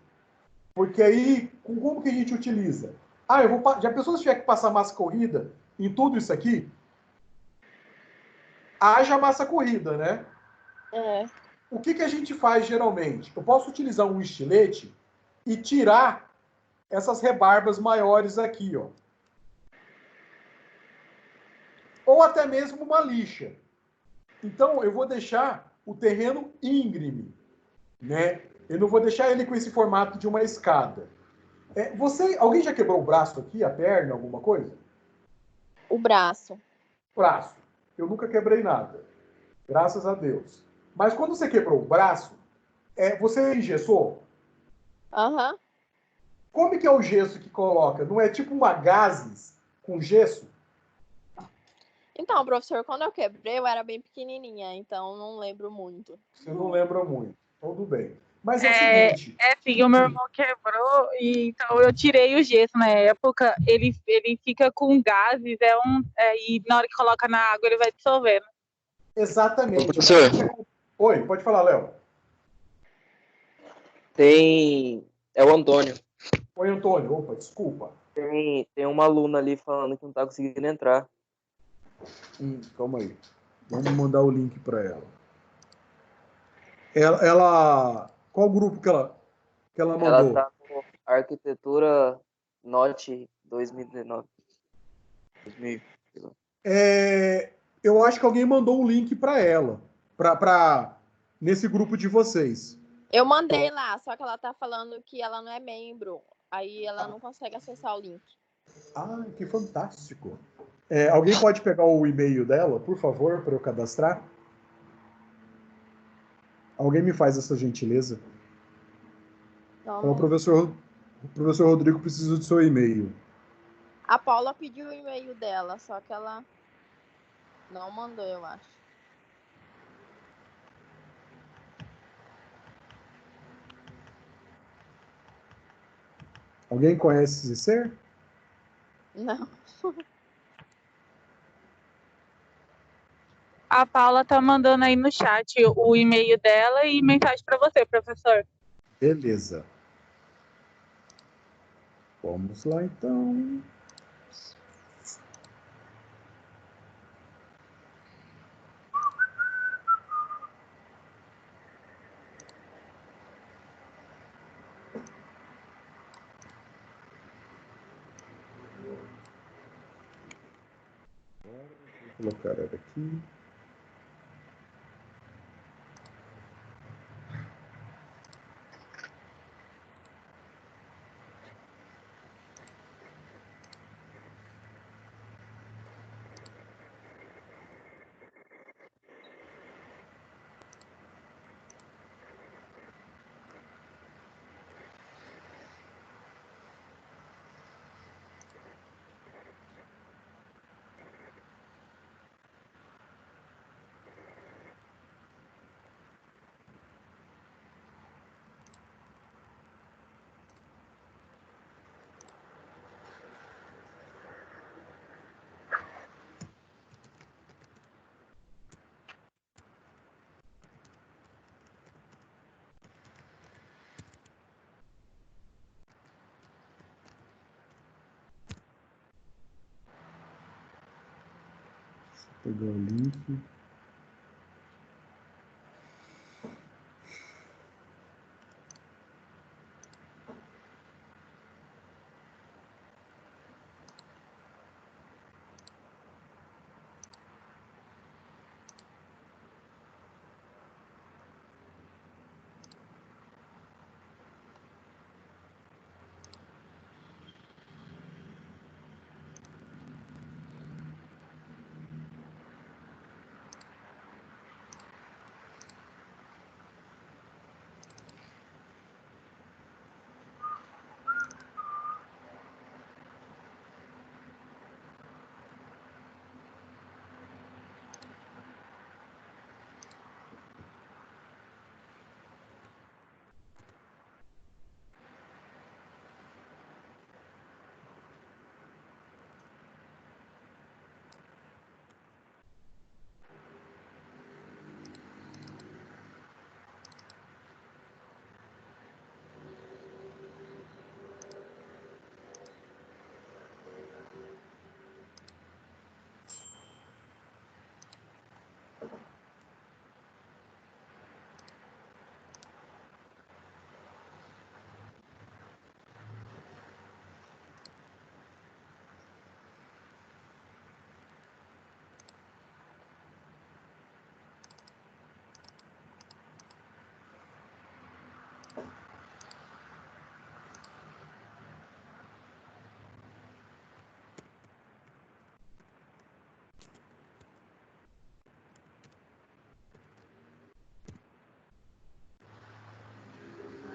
Porque aí, como que a gente utiliza? Já pensou se tiver que passar massa corrida em tudo isso aqui? Haja massa corrida, né? O que a gente faz geralmente? Eu posso utilizar um estilete e tirar essas rebarbas maiores aqui, ó. Ou até mesmo uma lixa. Então, eu vou deixar o terreno íngreme, né? Eu não vou deixar ele com esse formato de uma escada. Alguém já quebrou o braço aqui, a perna, alguma coisa? O braço. Braço. Eu nunca quebrei nada. Graças a Deus. Mas quando você quebrou o braço, você engessou? Aham. Como que é o gesso que coloca? Não é tipo uma gases com gesso? Então, professor, quando eu quebrei, eu era bem pequenininha, então não lembro muito. Você não lembra muito. Tudo bem. Mas é o seguinte... Sim, o meu irmão quebrou, e então eu tirei o gesso na época. Ele fica com gases, e na hora que coloca na água ele vai dissolvendo. Exatamente. Ô, professor. Oi, pode falar, Léo. É o Antônio. Oi, Antônio. Opa, desculpa. Tem uma aluna ali falando que não tá conseguindo entrar. Calma aí. Vamos mandar o link para ela. Ela... Qual grupo que ela mandou? Ela tá no Arquitetura Note 2019. Eu acho que alguém mandou um link para ela. Nesse grupo de vocês. Eu mandei lá, só que ela tá falando que ela não é membro. Aí ela não consegue acessar o link. Ah, que fantástico. Alguém pode pegar o e-mail dela, por favor, para eu cadastrar? Alguém me faz essa gentileza? Então, o professor Rodrigo precisa do seu e-mail. A Paula pediu o e-mail dela, só que ela não mandou, eu acho. Alguém conhece esse ser? Não. A Paula tá mandando aí no chat o e-mail dela e mensagem para você, professor. Beleza. Vamos lá, então. Vou colocar ela aqui. Pegar o link.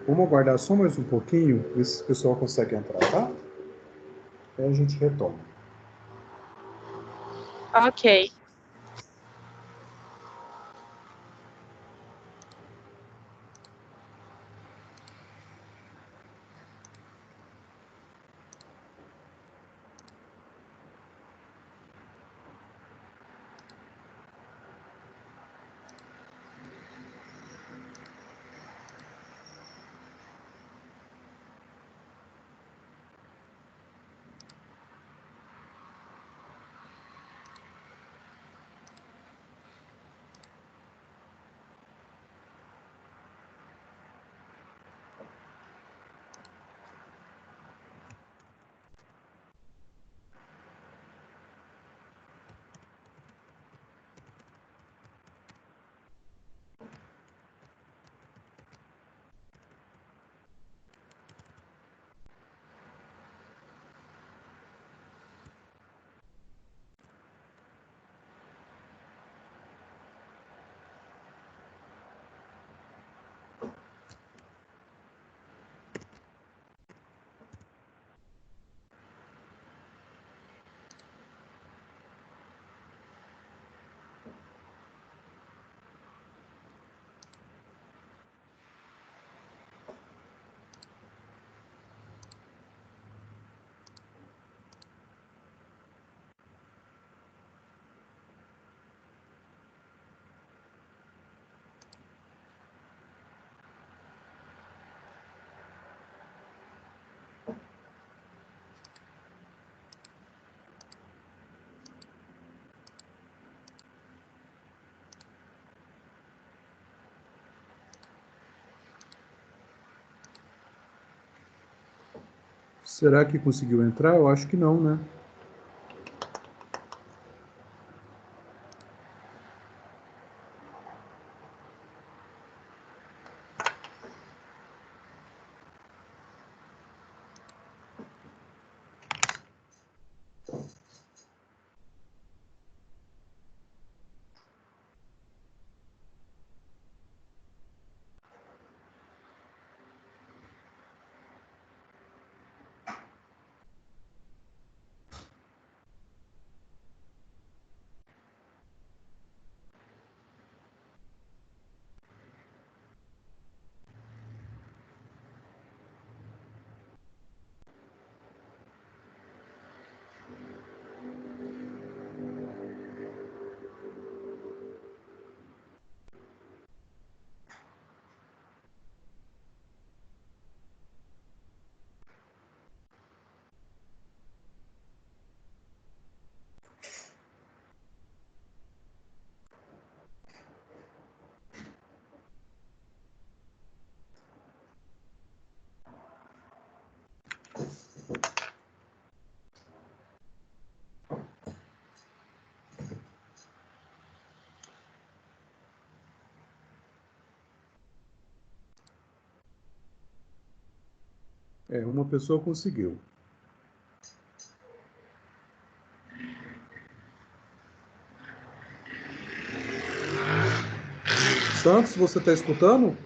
Vamos aguardar só mais um pouquinho, ver se o pessoal consegue entrar, tá? Aí a gente retoma. Ok. Será que conseguiu entrar? Eu acho que não, né? Uma pessoa conseguiu. Santos, você está escutando?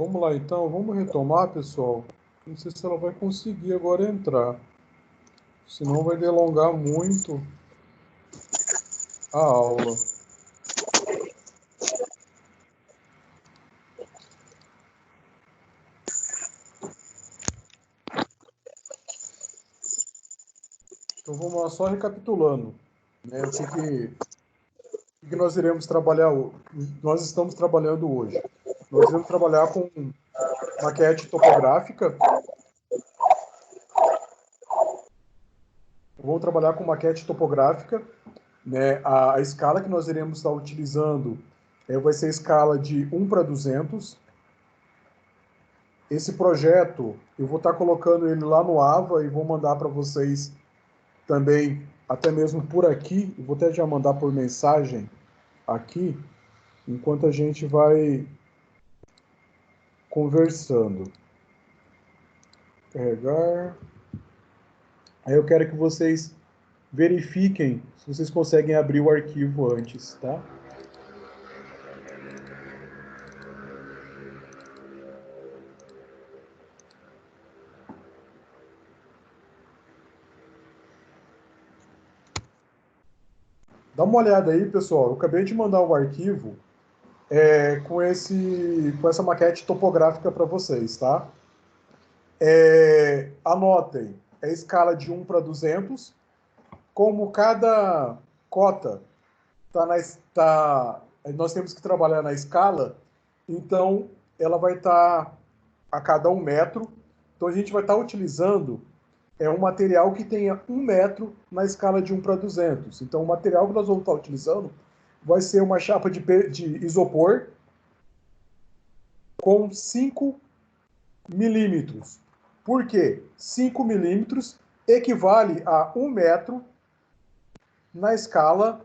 vamos lá então, vamos retomar, pessoal. Não sei se ela vai conseguir agora entrar. Senão vai delongar muito a aula. Então vamos lá, só recapitulando, né, o que nós iremos trabalhar, nós estamos trabalhando hoje. Nós iremos trabalhar com maquete topográfica. Vou trabalhar com maquete topográfica, né, a escala que nós iremos estar utilizando vai ser a escala de 1:200. Esse projeto, eu vou estar colocando ele lá no AVA e vou mandar para vocês também, até mesmo por aqui. Eu vou até já mandar por mensagem aqui, enquanto a gente vai conversando. Carregar. Aí eu quero que vocês verifiquem se vocês conseguem abrir o arquivo antes, tá? Dá uma olhada aí, pessoal. Eu acabei de mandar o arquivo com essa maquete topográfica para vocês, tá? Anotem, é escala de 1:200. Como cada cota nós temos que trabalhar na escala, então ela vai estar a cada 1 metro. Então a gente vai estar utilizando um material que tenha 1 metro na escala de 1:200. Então o material que nós vamos estar utilizando vai ser uma chapa de isopor com 5 milímetros. Por quê? 5 milímetros equivale a 1 metro na escala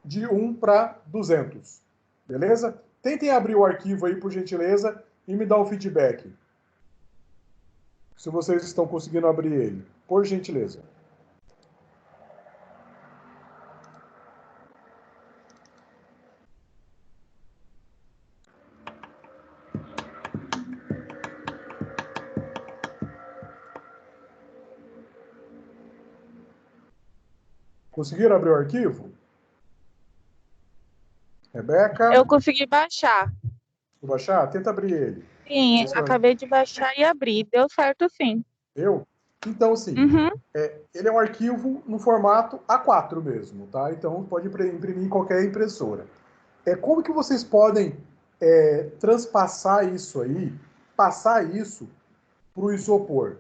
de 1:200. Beleza? Tentem abrir o arquivo aí, por gentileza, e me dar o feedback. Se vocês estão conseguindo abrir ele. Por gentileza. Conseguiram abrir o arquivo? Rebeca? Eu consegui baixar. Vou baixar? Tenta abrir ele. Sim, acabei de baixar e abrir. Deu certo, sim. Deu? Então, sim. Ele é um arquivo no formato A4 mesmo, tá? Então, pode imprimir em qualquer impressora. Como que vocês podem transpassar isso aí, passar isso para o isopor?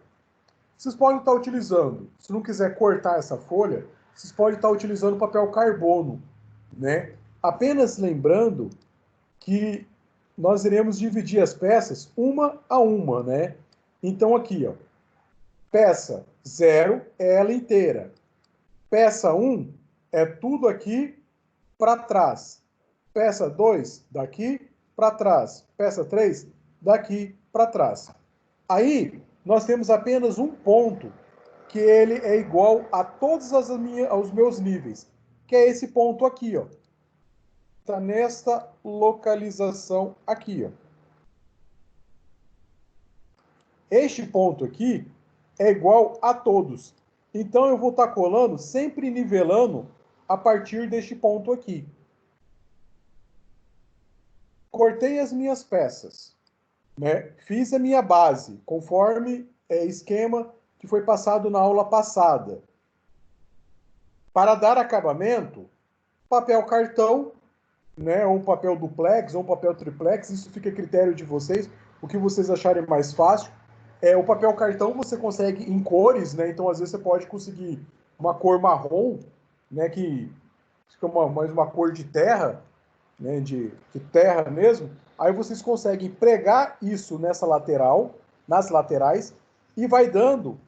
Vocês podem estar utilizando, se não quiser cortar essa folha, vocês podem estar utilizando papel carbono, né? Apenas lembrando que nós iremos dividir as peças uma a uma, né? Então aqui, ó, peça 0 é ela inteira. Peça 1 é tudo aqui para trás. Peça 2 daqui para trás. Peça 3 daqui para trás. Aí nós temos apenas um ponto que ele é igual a todos aos meus níveis, que é esse ponto aqui, ó. Está nesta localização aqui, ó. Este ponto aqui é igual a todos. Então eu vou estar colando, sempre nivelando a partir deste ponto aqui. Cortei as minhas peças, né? Fiz a minha base, conforme esquema que foi passado na aula passada. Para dar acabamento, papel cartão, né, ou papel duplex, ou papel triplex, isso fica a critério de vocês, o que vocês acharem mais fácil. O papel cartão você consegue em cores, né, então às vezes você pode conseguir uma cor marrom, né, que fica mais uma cor de terra, né, de terra mesmo. Aí vocês conseguem pregar isso nessa lateral, nas laterais, e vai dando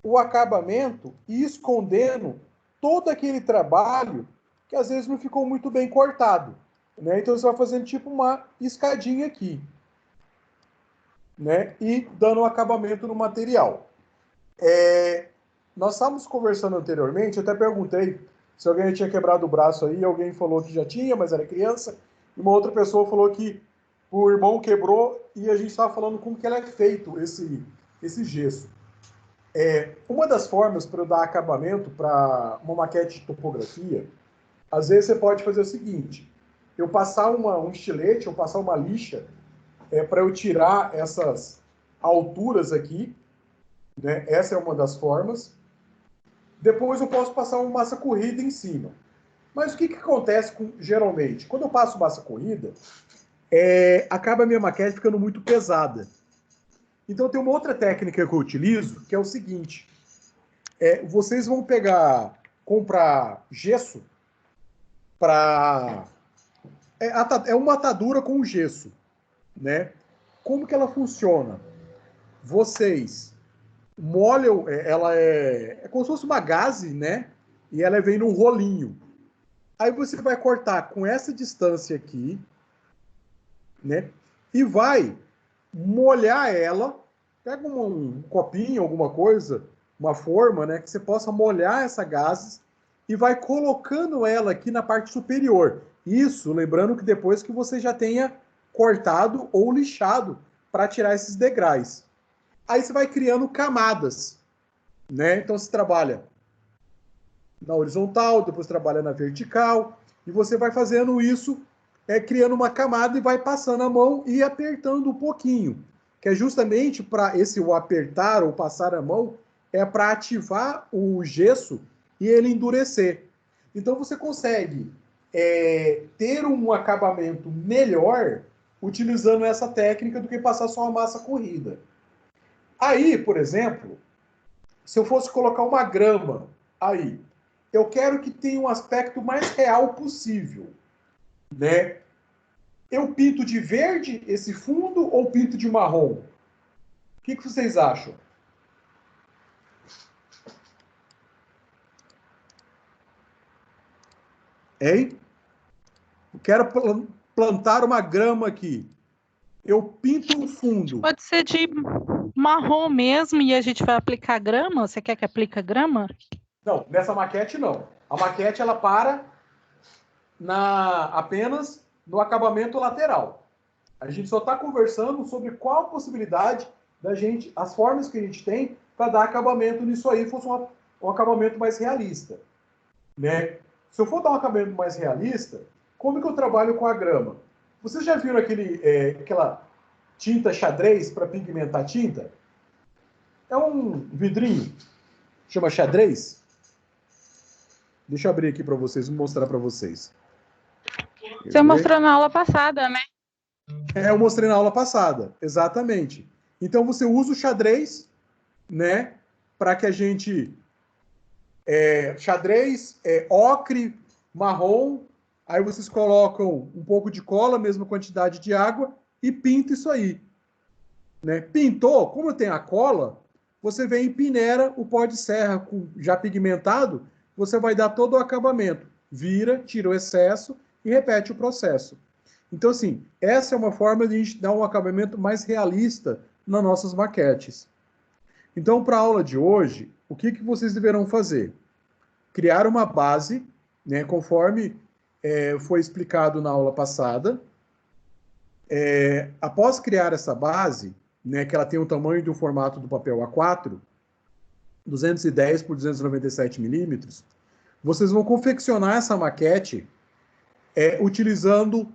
o acabamento e escondendo todo aquele trabalho que às vezes não ficou muito bem cortado, né? Então você vai fazendo tipo uma escadinha aqui, né? E dando um acabamento no material. Nós estávamos conversando anteriormente, eu até perguntei se alguém tinha quebrado o braço aí, alguém falou que já tinha, mas era criança, e uma outra pessoa falou que o irmão quebrou e a gente estava falando como que ela é feito, esse gesso. Uma das formas para eu dar acabamento para uma maquete de topografia, às vezes você pode fazer o seguinte, eu passar um estilete, ou passar uma lixa, para eu tirar essas alturas aqui, né? Essa é uma das formas. Depois eu posso passar uma massa corrida em cima. Mas o que acontece geralmente? Quando eu passo massa corrida, acaba a minha maquete ficando muito pesada. Então tem uma outra técnica que eu utilizo, que é o seguinte. Vocês vão comprar gesso para... É uma atadura com gesso, né? Como que ela funciona? Vocês molham, ela é como se fosse uma gaze, né? E ela vem num rolinho. Aí você vai cortar com essa distância aqui, né? E vai molhar ela. Pega um copinho, alguma coisa, uma forma, né? Que você possa molhar essa gaze e vai colocando ela aqui na parte superior. Isso, lembrando que depois que você já tenha cortado ou lixado para tirar esses degraus. Aí você vai criando camadas, né? Então você trabalha na horizontal, depois trabalha na vertical, e você vai fazendo isso, criando uma camada e vai passando a mão e apertando um pouquinho, que é justamente para o apertar ou passar a mão, para ativar o gesso e ele endurecer. Então você consegue ter um acabamento melhor utilizando essa técnica do que passar só uma massa corrida. Aí, por exemplo, se eu fosse colocar uma grama aí, eu quero que tenha um aspecto mais real possível, né? Eu pinto de verde esse fundo ou pinto de marrom? O que vocês acham? Hein? Eu quero plantar uma grama aqui. Eu pinto um fundo. Pode ser de marrom mesmo e a gente vai aplicar grama? Você quer que aplique grama? Não, nessa maquete não. A maquete ela para apenas no acabamento lateral. A gente só está conversando sobre qual a possibilidade da gente, as formas que a gente tem para dar acabamento nisso aí, fosse um acabamento mais realista, né? Se eu for dar um acabamento mais realista, como que eu trabalho com a grama? Vocês já viram aquela tinta xadrez para pigmentar tinta? É um vidrinho, chama xadrez. Deixa eu abrir aqui para vocês, vou mostrar para vocês. Você mostrou na aula passada, né? Eu mostrei na aula passada, exatamente. Então você usa o xadrez, né, para que a gente xadrez, ocre, marrom, aí vocês colocam um pouco de cola, mesma quantidade de água e pinta isso aí, né? Pintou, como tem a cola, você vem e peneira o pó de serra já pigmentado, você vai dar todo o acabamento, vira, tira o excesso e repete o processo. Então, assim, essa é uma forma de a gente dar um acabamento mais realista nas nossas maquetes. Então, para a aula de hoje, o que vocês deverão fazer? Criar uma base, né, conforme foi explicado na aula passada. Após criar essa base, né, que ela tem o tamanho do formato do papel A4, 210 por 297 milímetros, vocês vão confeccionar essa maquete utilizando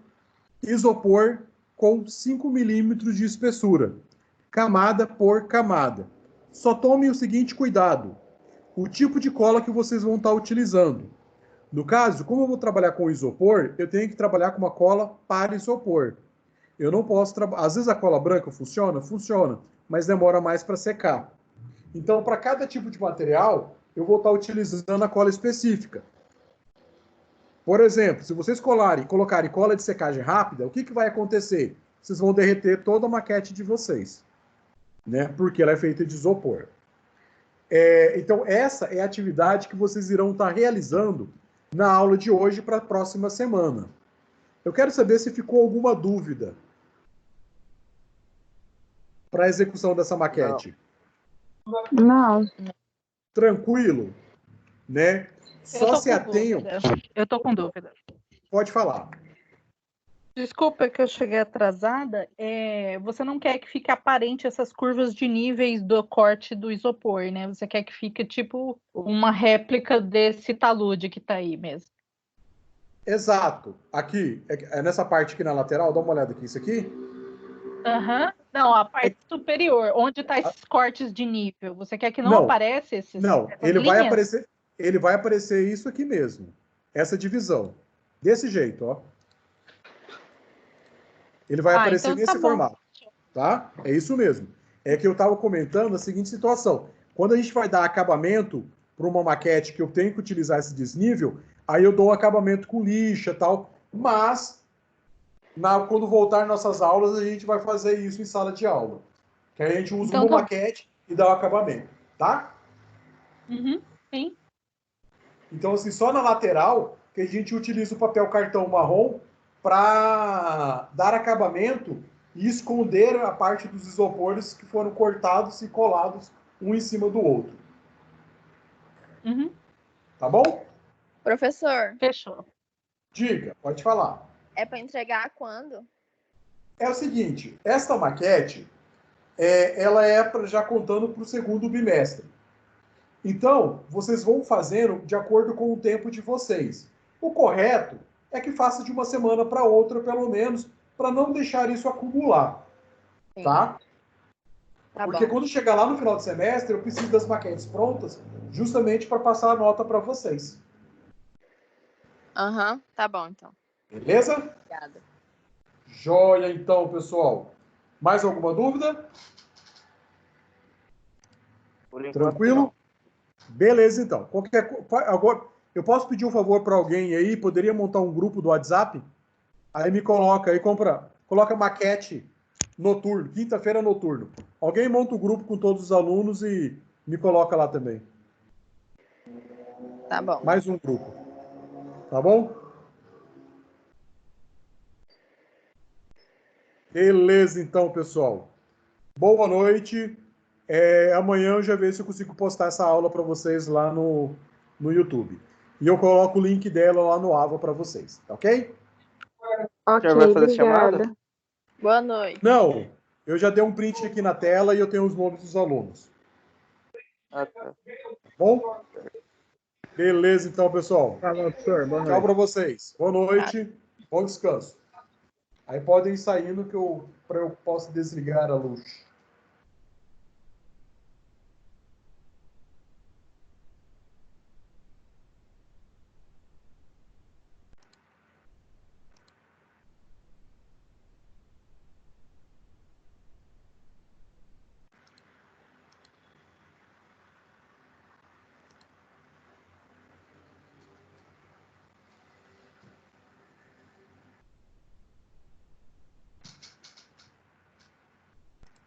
isopor com 5 milímetros de espessura, camada por camada. Só tome o seguinte cuidado, o tipo de cola que vocês vão estar utilizando. No caso, como eu vou trabalhar com isopor, eu tenho que trabalhar com uma cola para isopor. Eu não posso às vezes a cola branca funciona? Funciona, mas demora mais para secar. Então, para cada tipo de material, eu vou estar utilizando a cola específica. Por exemplo, se vocês colocarem cola de secagem rápida, o que vai acontecer? Vocês vão derreter toda a maquete de vocês, né? Porque ela é feita de isopor. Então, essa é a atividade que vocês irão estar realizando na aula de hoje para a próxima semana. Eu quero saber se ficou alguma dúvida para a execução dessa maquete. Não. Tranquilo, né? Só se atenham. Eu estou com dúvida. Pode falar. Desculpa que eu cheguei atrasada. Você não quer que fique aparente essas curvas de níveis do corte do isopor, né? Você quer que fique tipo uma réplica desse talude que tá aí mesmo. Exato. Aqui, é nessa parte aqui na lateral, dá uma olhada aqui, isso aqui. Aham. Não, a parte superior, onde tá esses cortes de nível. Você quer que não apareça esses Não, essas ele vai linhas? aparecer isso aqui mesmo. Essa divisão. Desse jeito, ó. Ele vai aparecer então nesse formato. Tá? É isso mesmo. É que eu estava comentando a seguinte situação. Quando a gente vai dar acabamento para uma maquete que eu tenho que utilizar esse desnível, aí eu dou um acabamento com lixa e tal. Mas, quando voltar nossas aulas, a gente vai fazer isso em sala de aula. Que aí a gente usa uma maquete e dá o acabamento. Tá? Uhum, sim. Então, assim, só na lateral que a gente utiliza o papel cartão marrom para dar acabamento e esconder a parte dos isopores que foram cortados e colados um em cima do outro. Uhum. Tá bom? Professor. Fechou. Diga, pode falar. É para entregar quando? É o seguinte, esta maquete, ela é já contando para o segundo bimestre. Então, vocês vão fazendo de acordo com o tempo de vocês. O correto é que faça de uma semana para outra, pelo menos, para não deixar isso acumular. Sim. Tá? Porque quando chegar lá no final do semestre, eu preciso das maquetes prontas, justamente para passar a nota para vocês. Aham, tá bom, então. Beleza? Obrigada. Joia, então, pessoal. Mais alguma dúvida? Tranquilo? Não. Beleza, então. Agora, eu posso pedir um favor para alguém aí? Poderia montar um grupo do WhatsApp? Aí me coloca aí, coloca maquete noturno, quinta-feira noturno. Alguém monta o grupo com todos os alunos e me coloca lá também. Tá bom. Mais um grupo. Tá bom? Beleza, então, pessoal. Boa noite. Amanhã eu já vejo se eu consigo postar essa aula para vocês lá no YouTube. E eu coloco o link dela lá no AVA para vocês, tá ok? Ok, Já vai fazer obrigada. chamada? Boa noite. Não, eu já dei um print aqui na tela e eu tenho os nomes dos alunos. Ah, tá. Bom? Beleza, então, pessoal. Fala, professor. Boa noite. Tchau para vocês. Boa noite. Bom descanso. Aí podem ir saindo que eu posso desligar a luz.